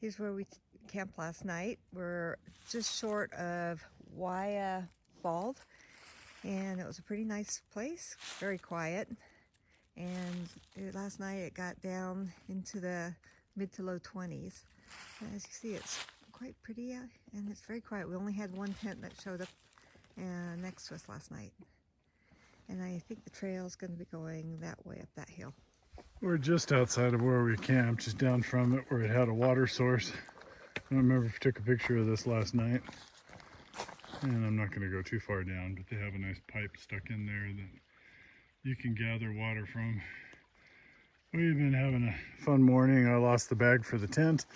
Here's where we camped last night. We're just short of Waya Bald, and it was a pretty nice place, very quiet. And last night it got down into the mid to low 20s. And as you see, it's quite pretty out, and it's very quiet. We only had one tent that showed up next to us last night. And I think the trail is going to be going that way up that hill. We're just outside of where we camped, just down from it where it had a water source. I don't remember if we took a picture of this last night. And I'm not going to go too far down, but they have a nice pipe stuck in there that you can gather water from. We've been having a fun morning. I lost the bag for the tent.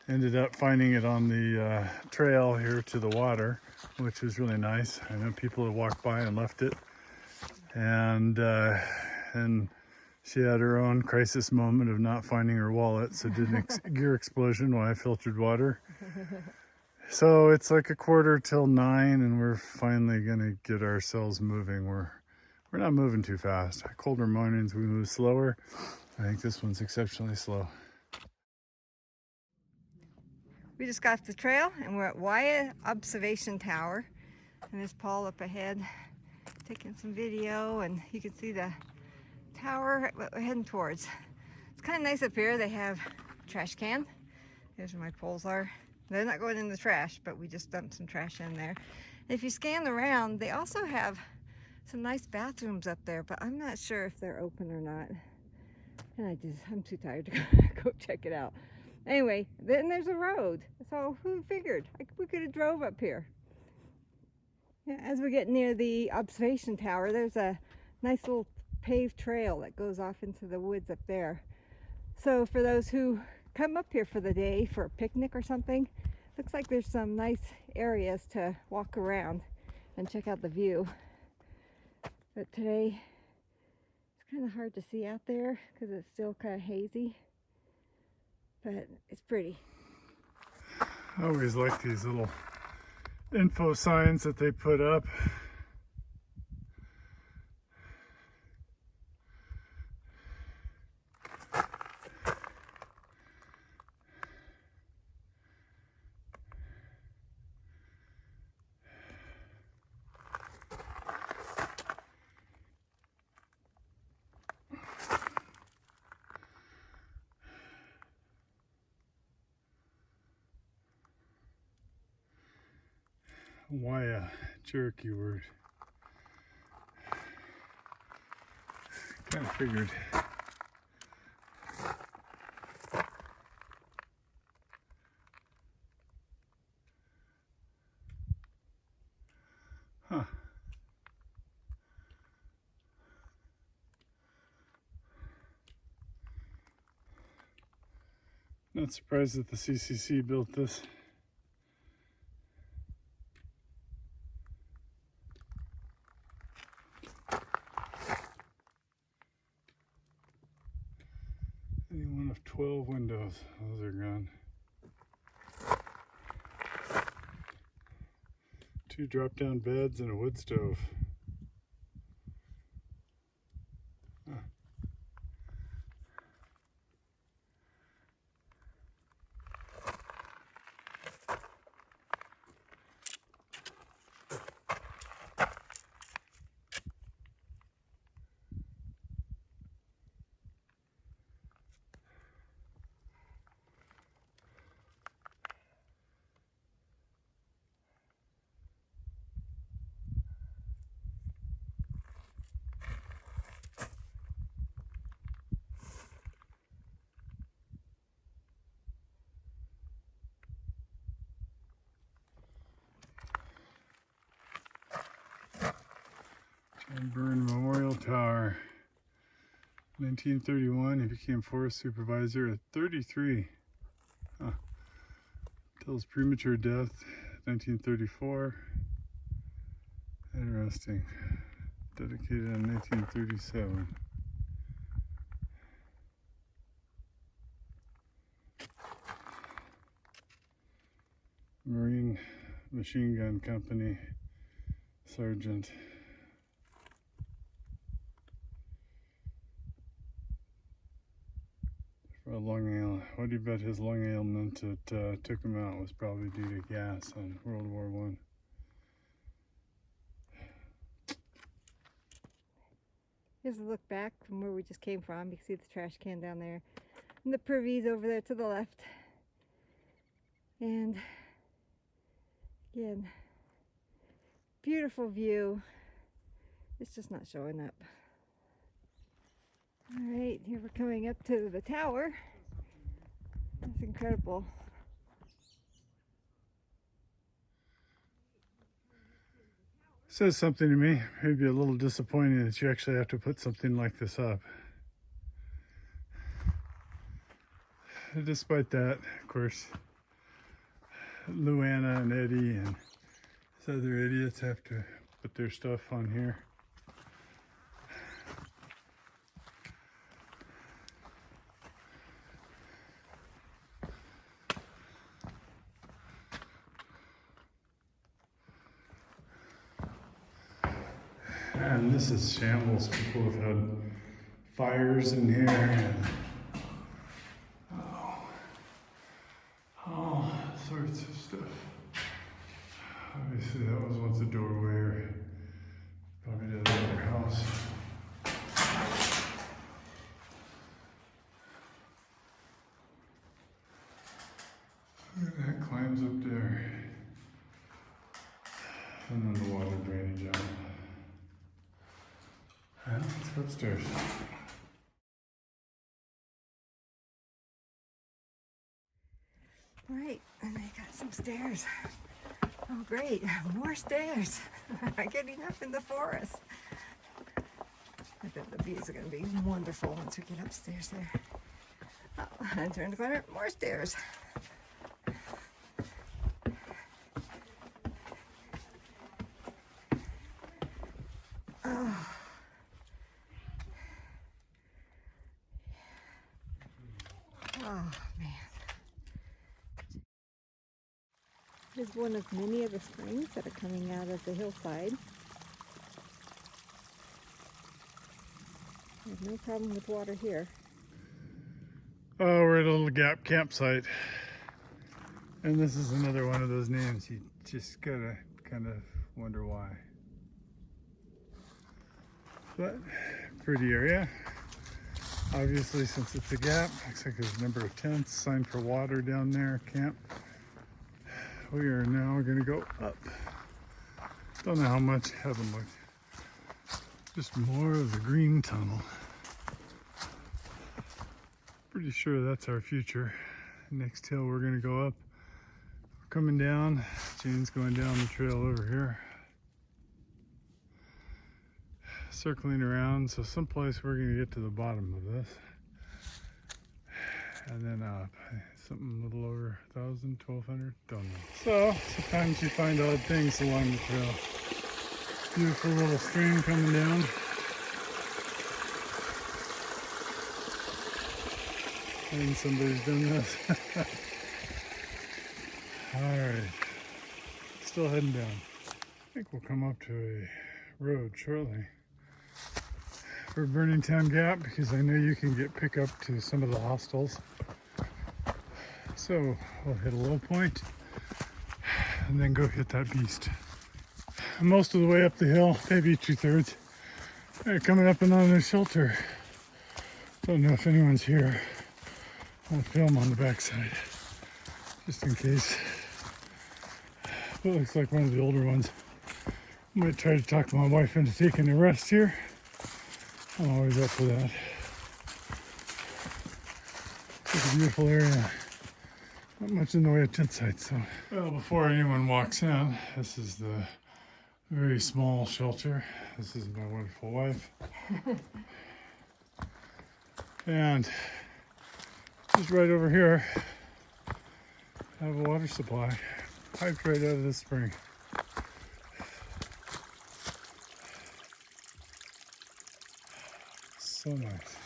Ended up finding it on the trail here to the water, which was really nice. I know people had walked by and left it. And she had her own crisis moment of not finding her wallet, so did an gear explosion while I filtered water. So it's like 8:45 and we're finally gonna get ourselves moving. We're not moving too fast. Colder mornings we move slower. I think this one's exceptionally slow. We just got off the trail and we're at Waya Observation Tower. And there's Paul up ahead taking some video, and you can see the tower we're heading towards. It's kind of nice up here. They have a trash can. There's where my poles are. They're not going in the trash, but we just dumped some trash in there. And if you scan around, they also have some nice bathrooms up there, but I'm not sure if they're open or not. And I'm too tired to go check it out. Anyway, then there's a road. So who figured? We could have drove up here. Yeah, as we get near the observation tower, there's a nice little paved trail that goes off into the woods up there. So for those who come up here for the day for a picnic or something, looks like there's some nice areas to walk around and check out the view. But today it's kind of hard to see out there because it's still kind of hazy, but it's pretty. I always like these little info signs that they put up. Why a Cherokee word? Kind of figured. Huh. Not surprised that the CCC built this. Any one of 12 windows. Those are gone. 2 drop-down beds and a wood stove. Huh. John Byrne Memorial Tower. 1931, he became forest supervisor at 33. Huh. Till his premature death, 1934. Interesting. Dedicated in 1937. Marine Machine Gun Company Sergeant. For a lung ailment. What do you bet his lung ailment that took him out was probably due to gas in World War I? Here's a look back from where we just came from. You can see the trash can down there. And the privies over there to the left. And again, beautiful view. It's just not showing up. Alright, here we're coming up to the tower. That's incredible. Says something to me. Maybe a little disappointing that you actually have to put something like this up. Despite that, of course, Luana and Eddie and these other idiots have to put their stuff on here. And this is shambles. People have had fires in here and all sorts of stuff. Obviously that was once a doorway or probably to another house. Look at that, climbs up there. And then the water drainage out. Let's go upstairs. Right, and they got some stairs. Oh great, more stairs. I get enough in the forest. I bet the views are going to be wonderful once we get upstairs there. Oh, and turn the corner, more stairs. Oh. Oh man. Here's one of many of the springs that are coming out of the hillside. There's no problem with water here. Oh, we're at a little Gap campsite. And this is another one of those names you just gotta kind of wonder why. But pretty area. Obviously, since it's a Gap, looks like there's a number of tents, sign for water down there, camp. We are now gonna go up. Don't know how much, haven't looked. Just more of the green tunnel. Pretty sure that's our future. Next hill we're gonna go up. We're coming down. Jane's going down the trail over here. Circling around, so someplace we're gonna get to the bottom of this. And then up, something a little over 1,000, 1,200, don't know. So, sometimes you find odd things along the trail. Beautiful little stream coming down. I think somebody's done this. Alright, still heading down. I think we'll come up to a road shortly for Burning Town Gap because I know you can get pickup to some of the hostels. So we'll hit a low point and then go hit that beast. Most of the way up the hill, maybe 2/3. They're coming up and on their shelter. Don't know if anyone's here. I'll film on the backside just in case. It looks like one of the older ones. Might try to talk my wife into taking a rest here. I'm always up for that. It's a beautiful area. Not much in the way of tent sites, so. Well, before anyone walks in, this is the very small shelter. This is my wonderful wife. And just right over here, I have a water supply piped right out of this spring. So nice.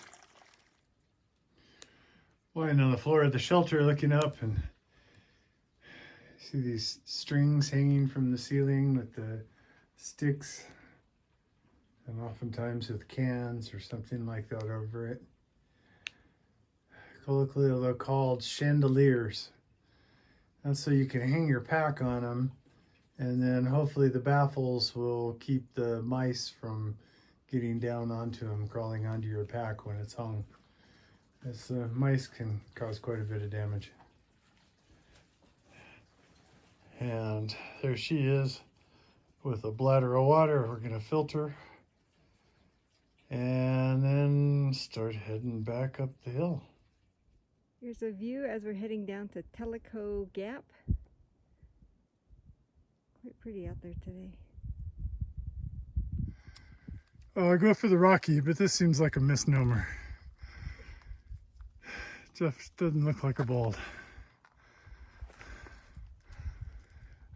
Lying on the floor of the shelter looking up, and see these strings hanging from the ceiling with the sticks, and oftentimes with cans or something like that over it. colloquially they're called chandeliers. That's so you can hang your pack on them, and then hopefully the baffles will keep the mice from getting down onto them, crawling onto your pack when it's hung. As mice can cause quite a bit of damage. And there she is with a bladder of water. We're gonna filter and then start heading back up the hill. Here's a view as we're heading down to Teleco Gap. Quite pretty out there today. Oh, I go for the Rocky, but this seems like a misnomer. Jeff doesn't look like a bald.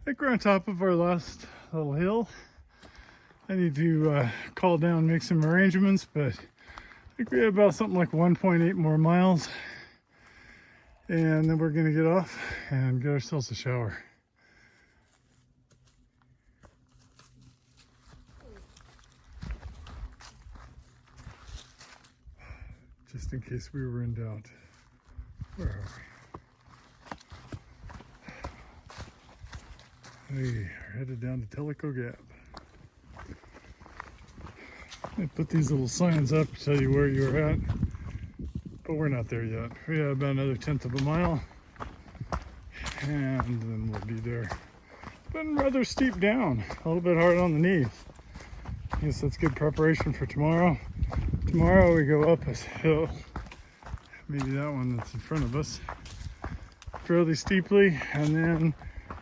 I think we're on top of our last little hill. I need to call down, make some arrangements, but I think we have about something like 1.8 more miles. And then we're gonna get off and get ourselves a shower. Just in case we were in doubt. Where are we? We are headed down to Teleco Gap. I put these little signs up to tell you where you're at, but we're not there yet. We have about another 1/10 of a mile, and then we'll be there. It's been rather steep down, a little bit hard on the knees. I guess that's good preparation for tomorrow. Tomorrow we go up a hill, maybe that one that's in front of us, fairly steeply, and then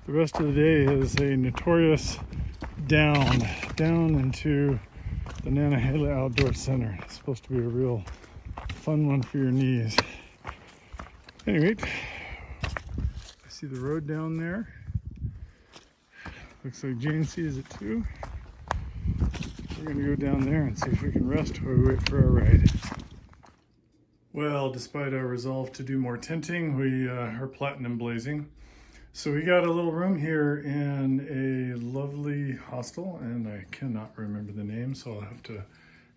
the rest of the day is a notorious down into the Nantahala Outdoor Center. It's supposed to be a real fun one for your knees. Anyway, I see the road down there. Looks like Jane sees it too. We're gonna go down there and see if we can rest while we wait for our ride. Well, despite our resolve to do more tenting, we are platinum blazing. So we got a little room here in a lovely hostel, and I cannot remember the name, so I'll have to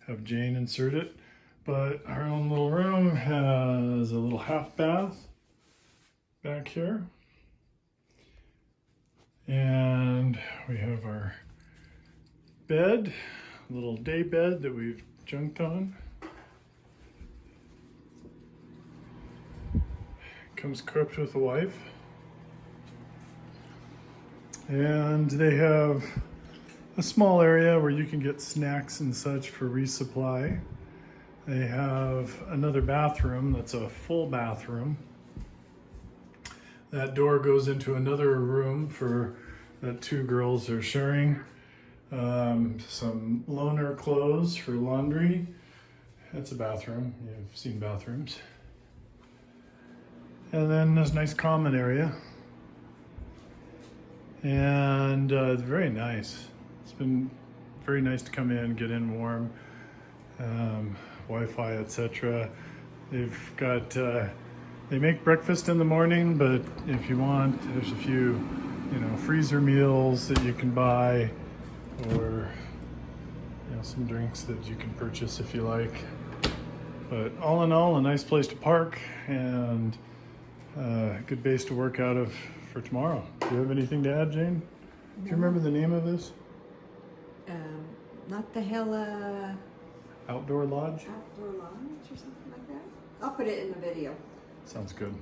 have Jane insert it. But our own little room has a little half bath back here. And we have our bed, a little day bed that we've junked on. Comes equipped with a wife. And they have a small area where you can get snacks and such for resupply. They have another bathroom that's a full bathroom. That door goes into another room for that two girls are sharing. Some loaner clothes for laundry. That's a bathroom. You've seen bathrooms. And then there's a nice common area. And it's very nice. It's been very nice to come in, get in warm, Wi-Fi, etc. They've got, they make breakfast in the morning, but if you want, there's a few, freezer meals that you can buy, or, some drinks that you can purchase if you like. But all in all, a nice place to park and a good base to work out of for tomorrow. Do you have anything to add, Jane? Do you remember the name of this? Nantahala Outdoor Lodge? Outdoor Lodge or something like that. I'll put it in the video. Sounds good.